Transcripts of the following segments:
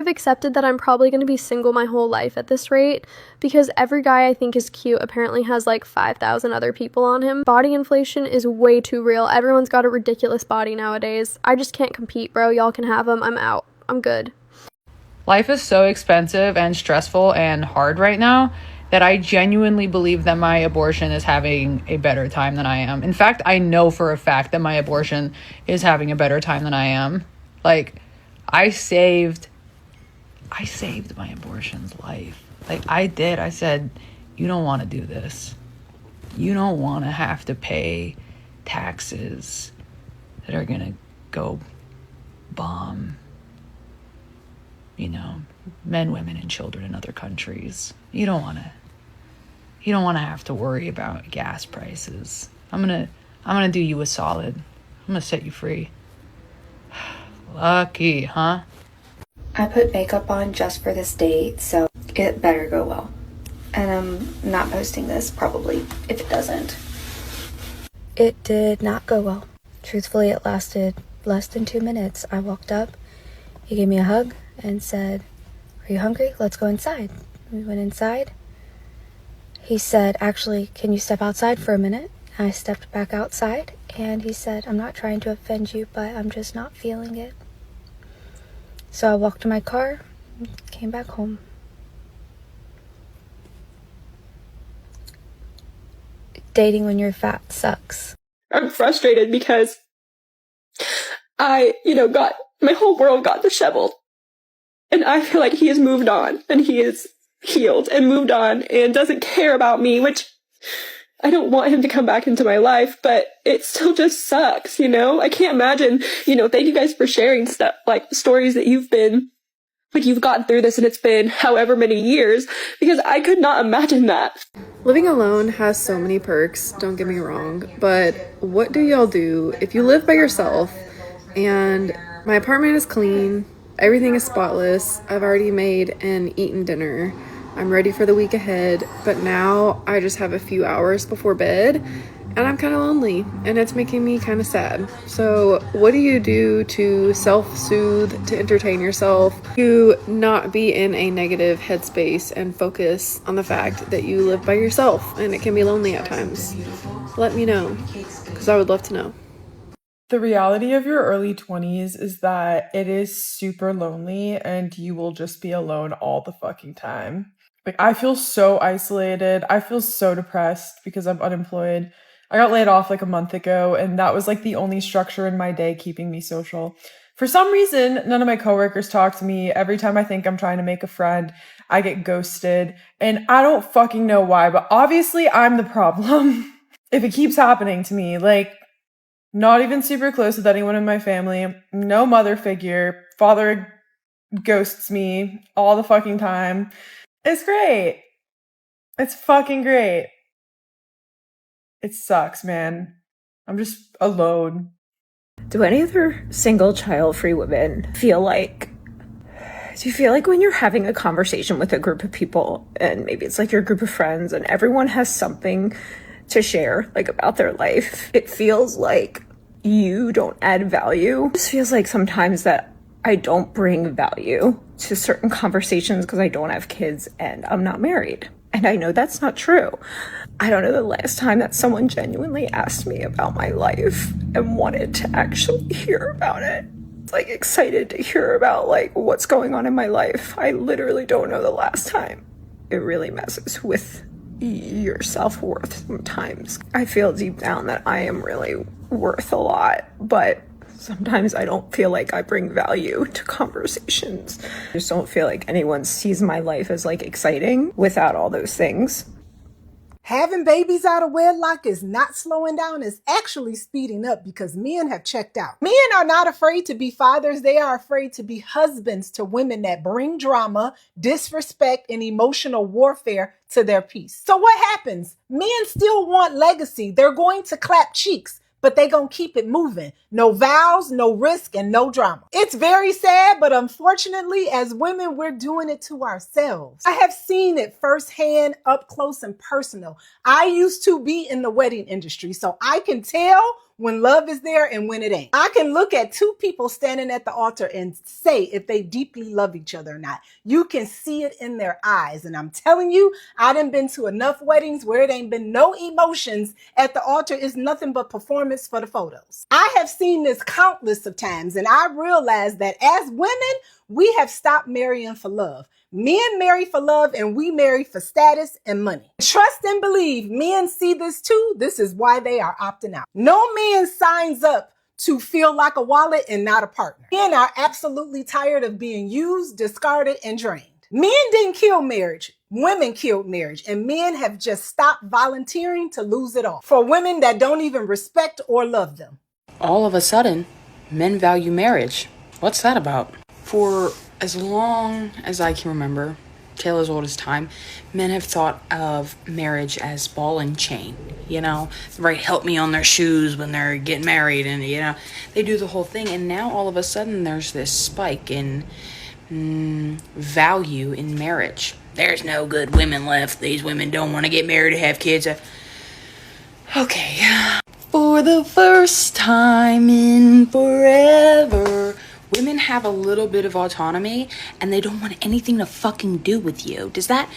accepted that I'm probably going to be single my whole life at this rate, because every guy I think is cute apparently has like 5,000 other people on him. Body inflation is way too real. Everyone's got a ridiculous body nowadays. I just can't compete, bro. Y'all can have them. I'm out. I'm good. Life is so expensive and stressful and hard right now that I genuinely believe that my abortion is having a better time than I am. In fact, I know for a fact that my abortion is having a better time than I am. Like, I saved my abortion's life. Like, I did. I said, you don't want to do this. You don't want to have to pay taxes that are going to go bomb, men, women, and children in other countries. You don't want to have to worry about gas prices. I'm going to do you a solid. I'm going to set you free. Lucky, huh? I put makeup on just for this date, so it better go well. And I'm not posting this, probably, if it doesn't. It did not go well. Truthfully, it lasted less than 2 minutes. I walked up, he gave me a hug and said, "Are you hungry? Let's go inside." We went inside. He said, "Actually, can you step outside for a minute?" I stepped back outside, and he said, "I'm not trying to offend you, but I'm just not feeling it." So I walked to my car, came back home. Dating when you're fat sucks. I'm frustrated because I, got, my whole world got disheveled. And I feel like he has moved on, and he is healed and moved on and doesn't care about me, which I don't want him to come back into my life, but it still just sucks, I can't imagine, thank you guys for sharing stuff, like stories that you've gotten through this and it's been however many years, because I could not imagine that. Living alone has so many perks, don't get me wrong, but what do y'all do if you live by yourself and my apartment is clean, everything is spotless, I've already made and eaten dinner, I'm ready for the week ahead, but now I just have a few hours before bed and I'm kind of lonely and it's making me kind of sad. So what do you do to self-soothe, to entertain yourself, to not be in a negative headspace and focus on the fact that you live by yourself and it can be lonely at times? Let me know, because I would love to know. The reality of your early 20s is that it is super lonely and you will just be alone all the fucking time. Like, I feel so isolated. I feel so depressed because I'm unemployed. I got laid off like a month ago, and that was like the only structure in my day keeping me social. For some reason, none of my coworkers talk to me. Every time I think I'm trying to make a friend, I get ghosted. And I don't fucking know why, but obviously I'm the problem. If it keeps happening to me, like, not even super close with anyone in my family, no mother figure, father ghosts me all the fucking time. It's great. It's fucking great. It sucks, man. I'm just alone. Do any other single child-free women do you feel like when you're having a conversation with a group of people, and maybe it's like your group of friends and everyone has something to share, like, about their life, it feels like you don't add value? It just feels like sometimes that I don't bring value to certain conversations because I don't have kids and I'm not married. And I know that's not true. I don't know the last time that someone genuinely asked me about my life and wanted to actually hear about it. Like, excited to hear about, like, what's going on in my life. I literally don't know the last time. It really messes with your self-worth sometimes. I feel deep down that I am really worth a lot, but sometimes I don't feel like I bring value to conversations. I just don't feel like anyone sees my life as, like, exciting without all those things. Having babies out of wedlock is not slowing down, it's actually speeding up because men have checked out. Men are not afraid to be fathers, they are afraid to be husbands to women that bring drama, disrespect, and emotional warfare to their peace. So what happens? Men still want legacy. They're going to clap cheeks, but they gonna keep it moving. No vows, no risk, and no drama. It's very sad, but unfortunately, as women, we're doing it to ourselves. I have seen it firsthand, up close and personal. I used to be in the wedding industry, so I can tell when love is there and when it ain't. I can look at two people standing at the altar and say if they deeply love each other or not. You can see it in their eyes. And I'm telling you, I done been to enough weddings where it ain't been no emotions at the altar. It's nothing but performance for the photos. I have seen this countless of times, and I realize that as women, we have stopped marrying for love. Men marry for love and we marry for status and money. Trust and believe, men see this too. This is why they are opting out. No man signs up to feel like a wallet and not a partner. Men are absolutely tired of being used, discarded, and drained. Men didn't kill marriage. Women killed marriage, and men have just stopped volunteering to lose it all for women that don't even respect or love them. All of a sudden, men value marriage. What's that about? For as long as I can remember, tale as old as time, men have thought of marriage as ball and chain, right? Help me on their shoes when they're getting married, and, they do the whole thing. And now all of a sudden there's this spike in value in marriage. There's no good women left. These women don't want to get married to have kids. Okay. For the first time in forever, women have a little bit of autonomy and they don't want anything to fucking do with you. Is that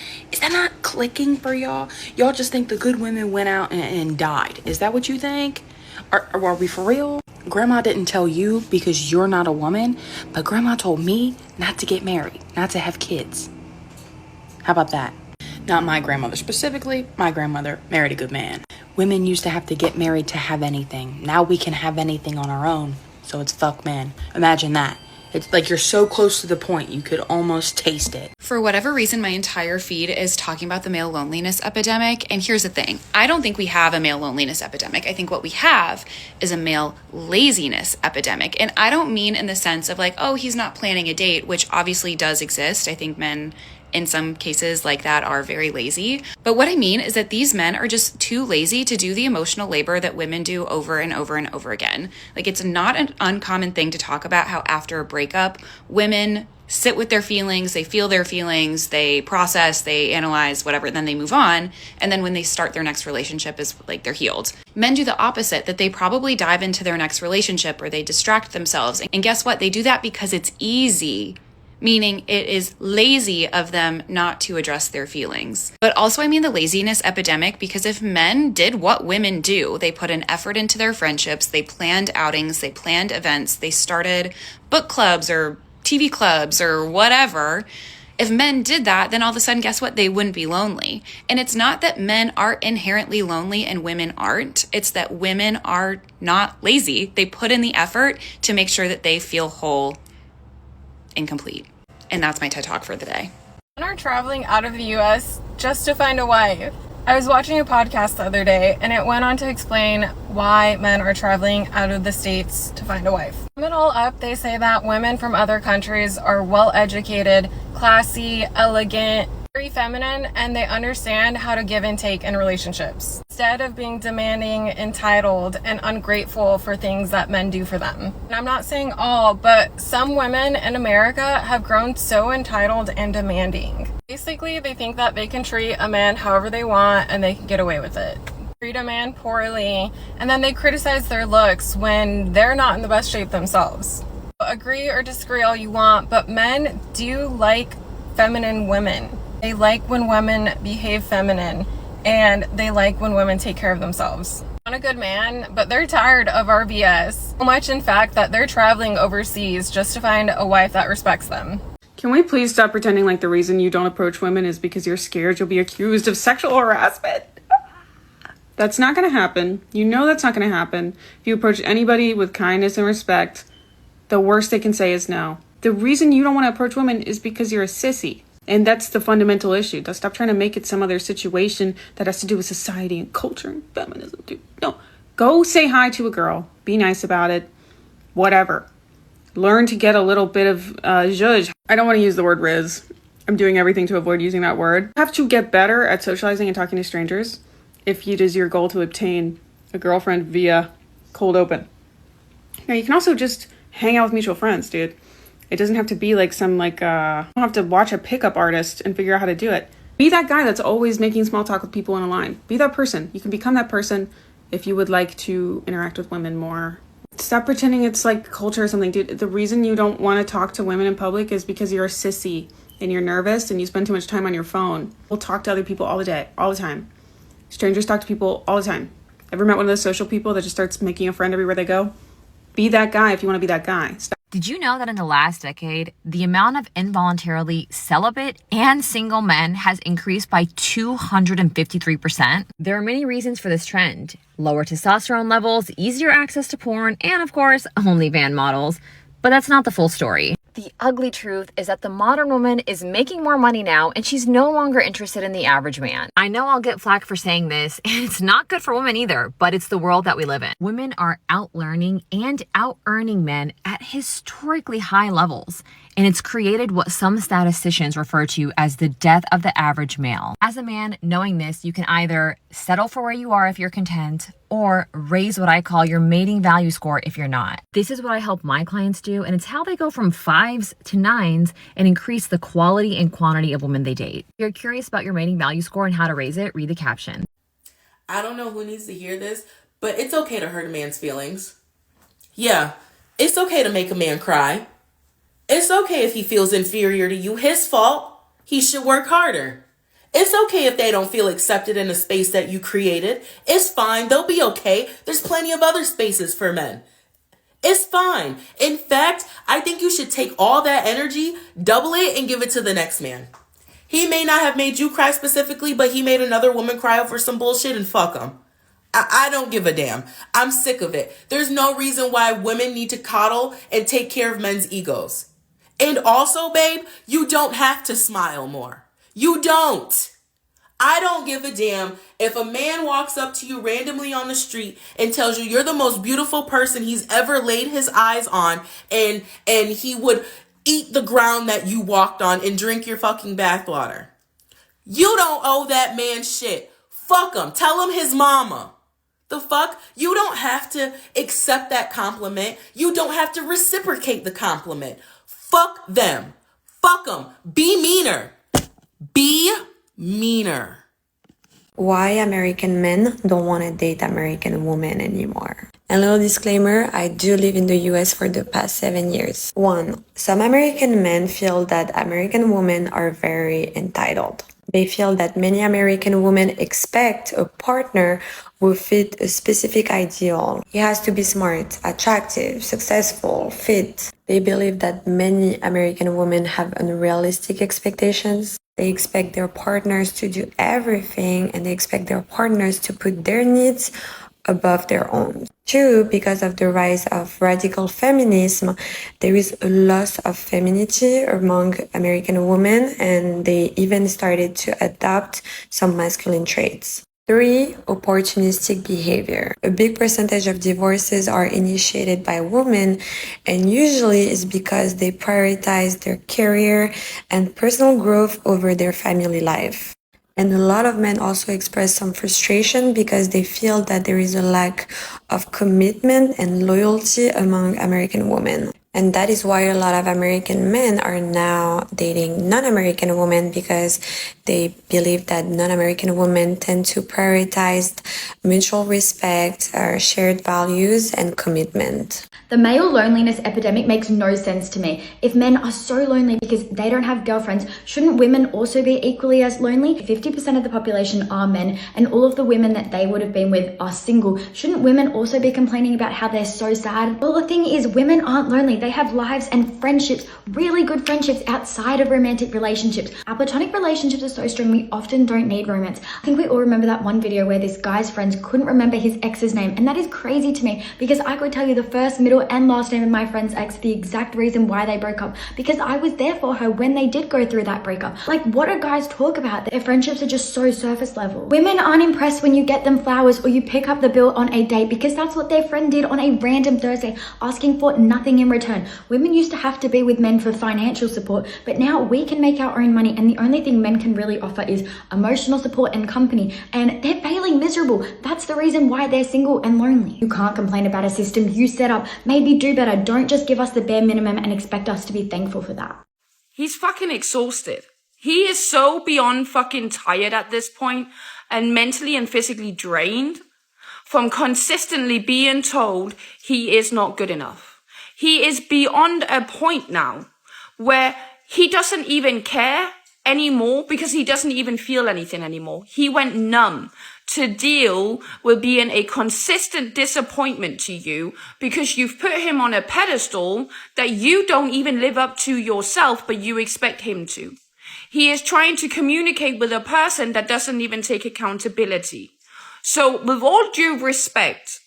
not clicking for y'all? Y'all just think the good women went out and died. Is that what you think? Are we for real? Grandma didn't tell you because you're not a woman, but grandma told me not to get married, not to have kids. How about that? Not my grandmother specifically. My grandmother married a good man. Women used to have to get married to have anything. Now we can have anything on our own. So it's fuck men. Imagine that. It's like you're so close to the point you could almost taste it. For whatever reason, my entire feed is talking about the male loneliness epidemic. And here's the thing. I don't think we have a male loneliness epidemic. I think what we have is a male laziness epidemic. And I don't mean in the sense of like, oh, he's not planning a date, which obviously does exist. I think men in some cases like that are very lazy. But what I mean is that these men are just too lazy to do the emotional labor that women do over and over and over again. Like, it's not an uncommon thing to talk about how after a breakup, women sit with their feelings, they feel their feelings, they process, they analyze, whatever, and then they move on. And then when they start their next relationship is like they're healed. Men do the opposite, that they probably dive into their next relationship or they distract themselves. And guess what? They do that because it's easy. Meaning it is lazy of them not to address their feelings. But also I mean the laziness epidemic, because if men did what women do, they put an effort into their friendships, they planned outings, they planned events, they started book clubs or TV clubs or whatever. If men did that, then all of a sudden, guess what? They wouldn't be lonely. And it's not that men are inherently lonely and women aren't. It's that women are not lazy. They put in the effort to make sure that they feel whole and complete. And that's my TED Talk for the day. Men are traveling out of the US just to find a wife. I was watching a podcast the other day and it went on to explain why men are traveling out of the States to find a wife. To sum it all up, they say that women from other countries are well educated, classy, elegant, very feminine, and they understand how to give and take in relationships instead of being demanding, entitled, and ungrateful for things that men do for them. And I'm not saying all, but some women in America have grown so entitled and demanding. Basically, they think that they can treat a man however they want and they can get away with it. Treat a man poorly, and then they criticize their looks when they're not in the best shape themselves. Agree or disagree all you want, but men do like feminine women. They like when women behave feminine, and they like when women take care of themselves. Want a good man, but they're tired of our BS. So much, in fact, that they're traveling overseas just to find a wife that respects them. Can we please stop pretending like the reason you don't approach women is because you're scared you'll be accused of sexual harassment? That's not going to happen. You know that's not going to happen. If you approach anybody with kindness and respect, the worst they can say is no. The reason you don't want to approach women is because you're a sissy. And that's the fundamental issue. Stop trying to make it some other situation that has to do with society and culture and feminism. Dude, no. Go say hi to a girl. Be nice about it. Whatever. Learn to get a little bit of zhuzh. I don't want to use the word riz. I'm doing everything to avoid using that word. You have to get better at socializing and talking to strangers if it is your goal to obtain a girlfriend via cold open. Now, you can also just hang out with mutual friends, dude. It doesn't have to be like you don't have to watch a pickup artist and figure out how to do it. Be that guy that's always making small talk with people in a line. Be that person. You can become that person if you would like to interact with women more. Stop pretending it's like culture or something, dude. The reason you don't want to talk to women in public is because you're a sissy and you're nervous and you spend too much time on your phone. We'll talk to other people all the time. Strangers talk to people all the time. Ever met one of those social people that just starts making a friend everywhere they go? Be that guy if you want to be that guy. Did you know that in the last decade, the amount of involuntarily celibate and single men has increased by 253%? There are many reasons for this trend. Lower testosterone levels, easier access to porn, and of course, OnlyFans models. But that's not the full story. The ugly truth is that the modern woman is making more money now and she's no longer interested in the average man. I know I'll get flack for saying this, and it's not good for women either, but it's the world that we live in. Women are out-learning and out-earning men at historically high levels, and it's created what some statisticians refer to as the death of the average male. As a man, knowing this, you can either settle for where you are if you're content, or raise what I call your mating value score if you're not. This is what I help my clients do, and it's how they go from 5s to 9s and increase the quality and quantity of women they date. If you're curious about your mating value score and how to raise it, read the caption. I don't know who needs to hear this, but it's okay to hurt a man's feelings. Yeah, it's okay to make a man cry. It's okay if he feels inferior to you. His fault. He should work harder. It's okay if they don't feel accepted in a space that you created. It's fine. They'll be okay. There's plenty of other spaces for men. It's fine. In fact, I think you should take all that energy, double it, and give it to the next man. He may not have made you cry specifically, but he made another woman cry over some bullshit, and fuck him. I don't give a damn. I'm sick of it. There's no reason why women need to coddle and take care of men's egos. And also, babe, you don't have to smile more. You don't. I don't give a damn if a man walks up to you randomly on the street and tells you you're the most beautiful person he's ever laid his eyes on, and he would eat the ground that you walked on and drink your fucking bathwater. You don't owe that man shit. Fuck him. Tell him his mama. The fuck? You don't have to accept that compliment. You don't have to reciprocate the compliment. Fuck them. Fuck them. Be meaner. Be meaner. Why American men don't want to date American women anymore. A little disclaimer, I do live in the US for the past 7 years. 1. Some American men feel that American women are very entitled. They feel that many American women expect a partner who fit a specific ideal. He has to be smart, attractive, successful, fit. They believe that many American women have unrealistic expectations. They expect their partners to do everything, and they expect their partners to put their needs above their own. 2, because of the rise of radical feminism, there is a loss of femininity among American women, and they even started to adopt some masculine traits. 3, opportunistic behavior. A big percentage of divorces are initiated by women, and usually it's because they prioritize their career and personal growth over their family life. And a lot of men also express some frustration because they feel that there is a lack of commitment and loyalty among American women. And that is why a lot of American men are now dating non-American women, because they believe that non-American women tend to prioritize mutual respect, shared values, and commitment. The male loneliness epidemic makes no sense to me. If men are so lonely because they don't have girlfriends, shouldn't women also be equally as lonely? 50% of the population are men, and all of the women that they would have been with are single. Shouldn't women also be complaining about how they're so sad? Well, the thing is, women aren't lonely. They have lives and friendships, really good friendships outside of romantic relationships. Our platonic relationships are so strong, we often don't need romance. I think we all remember that one video where this guy's friends couldn't remember his ex's name, and that is crazy to me because I could tell you the first, middle, and last name of my friend's ex, the exact reason why they broke up, because I was there for her when they did go through that breakup. Like, what do guys talk about? Their friendships are just so surface level. Women aren't impressed when you get them flowers or you pick up the bill on a date because that's what their friend did on a random Thursday, asking for nothing in return. Women used to have to be with men for financial support, but now we can make our own money, and the only thing men can really offer is emotional support and company, and they're failing miserable. That's the reason why they're single and lonely. You can't complain about a system you set up. Maybe do better. Don't just give us the bare minimum and expect us to be thankful for that. He's fucking exhausted. He is so beyond fucking tired at this point, and mentally and physically drained. from consistently being told he is not good enough. He is beyond a point now where he doesn't even care anymore because he doesn't even feel anything anymore. He went numb to deal with being a consistent disappointment to you because you've put him on a pedestal that you don't even live up to yourself, but you expect him to. He is trying to communicate with a person that doesn't even take accountability. So with all due respect,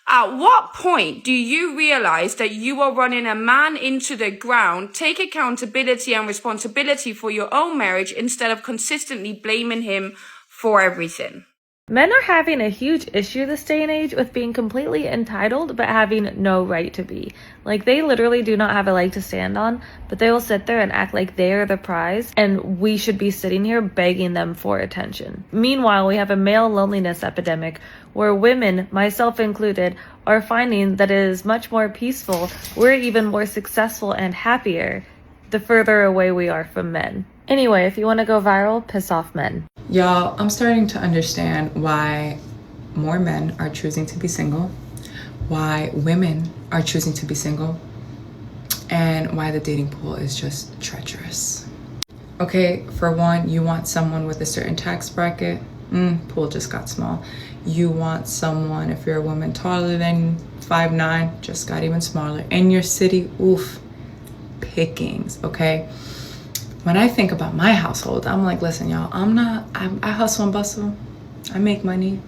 at what point do you realize that you are running a man into the ground, take accountability and responsibility for your own marriage instead of consistently blaming him for everything? Men are having a huge issue this day and age with being completely entitled but having no right to be. Like, they literally do not have a leg to stand on, but they will sit there and act like they are the prize and we should be sitting here begging them for attention. Meanwhile, we have a male loneliness epidemic where women, myself included, are finding that it is much more peaceful, we're even more successful and happier the further away we are from men. Anyway, if you want to go viral, piss off men. Y'all, I'm starting to understand why more men are choosing to be single, why women are choosing to be single, and why the dating pool is just treacherous. Okay, for one, you want someone with a certain tax bracket, pool just got small. You want someone, if you're a woman, taller than 5'9", just got even smaller. In your city, oof, pickings, okay? When I think about my household, I'm like, listen, y'all, I hustle and bustle. I make money.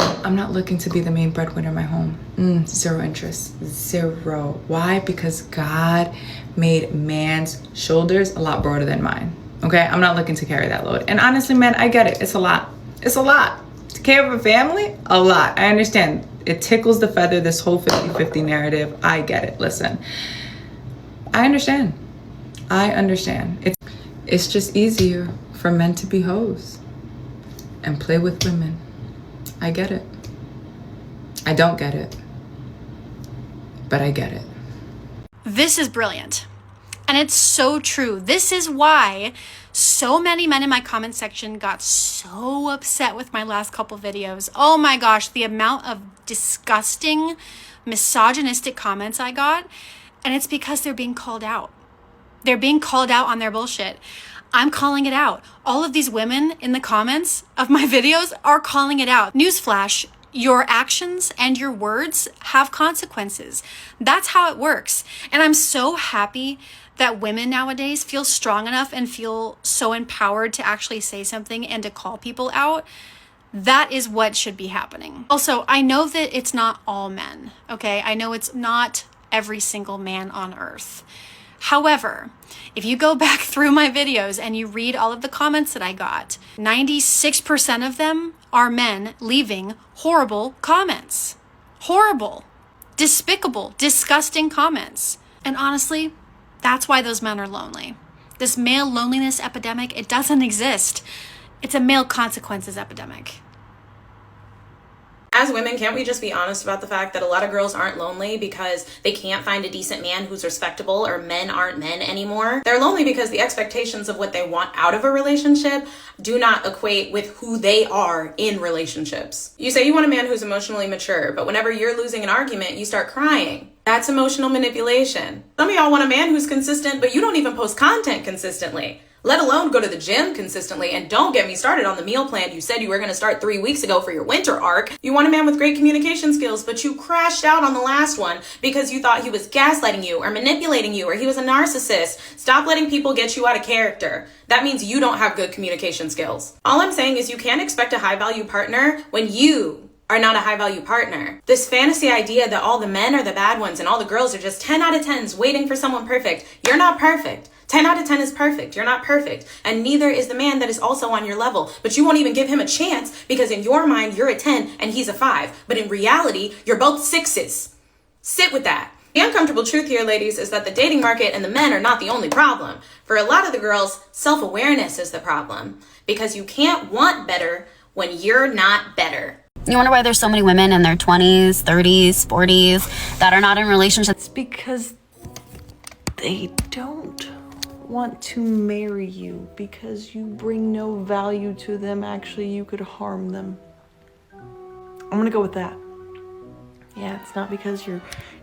I'm not looking to be the main breadwinner in my home. Zero interest, zero. Why? Because God made man's shoulders a lot broader than mine, okay? I'm not looking to carry that load. And honestly, man, I get it. It's a lot. It's a lot. To care for a family, a lot. I understand. It tickles the feather, this whole 50-50 narrative. I get it. Listen, I understand. It's just easier for men to be hoes and play with women. I get it. I don't get it, but I get it. This is brilliant. And it's so true. This is why so many men in my comment section got so upset with my last couple videos. Oh my gosh, the amount of disgusting, misogynistic comments I got. And it's because they're being called out. They're being called out on their bullshit. I'm calling it out. All of these women in the comments of my videos are calling it out. Newsflash, your actions and your words have consequences. That's how it works. And I'm so happy that women nowadays feel strong enough and feel so empowered to actually say something and to call people out. That is what should be happening. Also, I know that it's not all men, okay? I know it's not every single man on earth. However, if you go back through my videos and you read all of the comments that I got, 96% of them are men leaving horrible comments. Horrible, despicable, disgusting comments. And honestly, that's why those men are lonely. This male loneliness epidemic, it doesn't exist. It's a male consequences epidemic. As women, can't we just be honest about the fact that a lot of girls aren't lonely because they can't find a decent man who's respectable, or men aren't men anymore? They're lonely because the expectations of what they want out of a relationship do not equate with who they are in relationships. You say you want a man who's emotionally mature, but whenever you're losing an argument, you start crying. That's emotional manipulation. Some of y'all want a man who's consistent, but you don't even post content consistently, let alone go to the gym consistently. And don't get me started on the meal plan you said you were going to start 3 weeks ago for your winter arc. You want a man with great communication skills, but you crashed out on the last one because you thought he was gaslighting you or manipulating you or he was a narcissist. Stop letting people get you out of character. That means you don't have good communication skills. All I'm saying is you can't expect a high value partner when you are not a high value partner. This fantasy idea that all the men are the bad ones and all the girls are just 10 out of 10s waiting for someone perfect. You're not perfect. 10 out of 10 is perfect. You're not perfect. And neither is the man that is also on your level. But you won't even give him a chance because in your mind, you're a 10 and he's a 5. But in reality, you're both 6s. Sit with that. The uncomfortable truth here, ladies, is that the dating market and the men are not the only problem. For a lot of the girls, self-awareness is the problem. Because you can't want better when you're not better. You wonder why there's so many women in their 20s, 30s, 40s that are not in relationships? It's because they don't want to marry you because you bring no value to them. Actually, you could harm them. I'm gonna go with that. Yeah, it's not because you're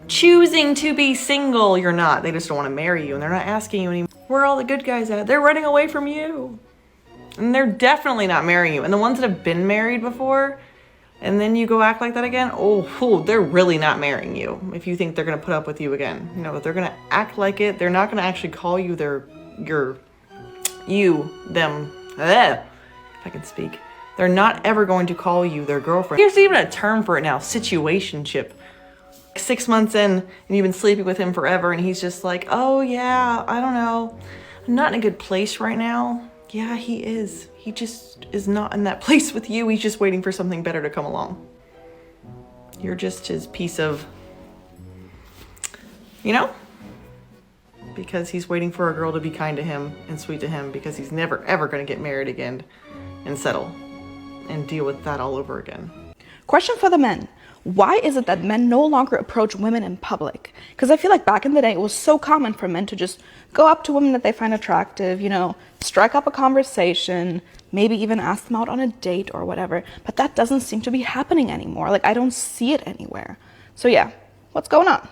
choosing to be single. You're not. They just don't want to marry you, and they're not asking you anymore. Where are all the good guys at? They're running away from you. And they're definitely not marrying you. And the ones that have been married before, and then you go act like that again, they're really not marrying you if you think they're going to put up with you again. You know, they're going to act like it. They're not going to actually call you if I can speak. They're not ever going to call you their girlfriend. There's even a term for it now, situationship. 6 months in, and you've been sleeping with him forever, and he's just like, oh yeah, I don't know, I'm not in a good place right now. Yeah, he is. He just is not in that place with you. He's just waiting for something better to come along. You're just his piece of, you know? Because he's waiting for a girl to be kind to him and sweet to him, because he's never ever going to get married again and settle and deal with that all over again. Question for the men. Why is it that men no longer approach women in public? Because I feel like back in the day, it was so common for men to just go up to women that they find attractive, you know, strike up a conversation, maybe even ask them out on a date or whatever. But that doesn't seem to be happening anymore. Like, I don't see it anywhere. So yeah, what's going on?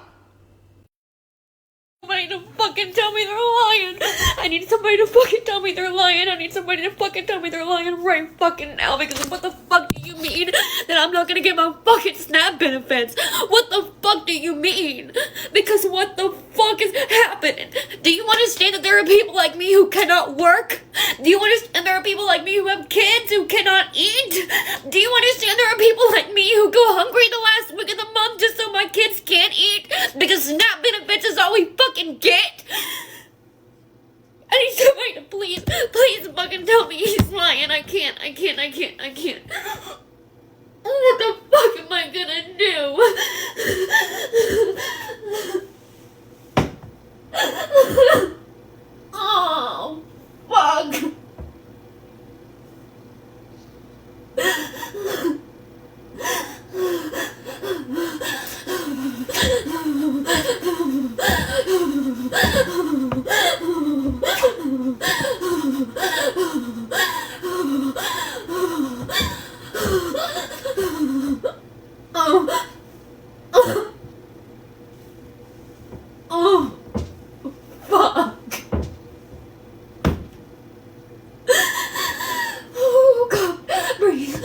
Somebody to fucking tell me they're lying. I need somebody to fucking tell me they're lying. I need somebody to fucking tell me they're lying right fucking now, because what the fuck do you mean that I'm not gonna get my fucking SNAP benefits? What the fuck do you mean? Because what the fuck is happening? Do you understand that there are people like me who cannot work? Do you understand there are people like me who have kids who cannot eat? Do you understand there are people like me who go hungry the last week of the month just so my kids can't eat? Because SNAP benefits is all we fucking get. I need somebody to please fucking tell me he's lying. I can't. What the fuck am I gonna do? Oh, fuck. Oh, fuck. Oh, God. Breathe.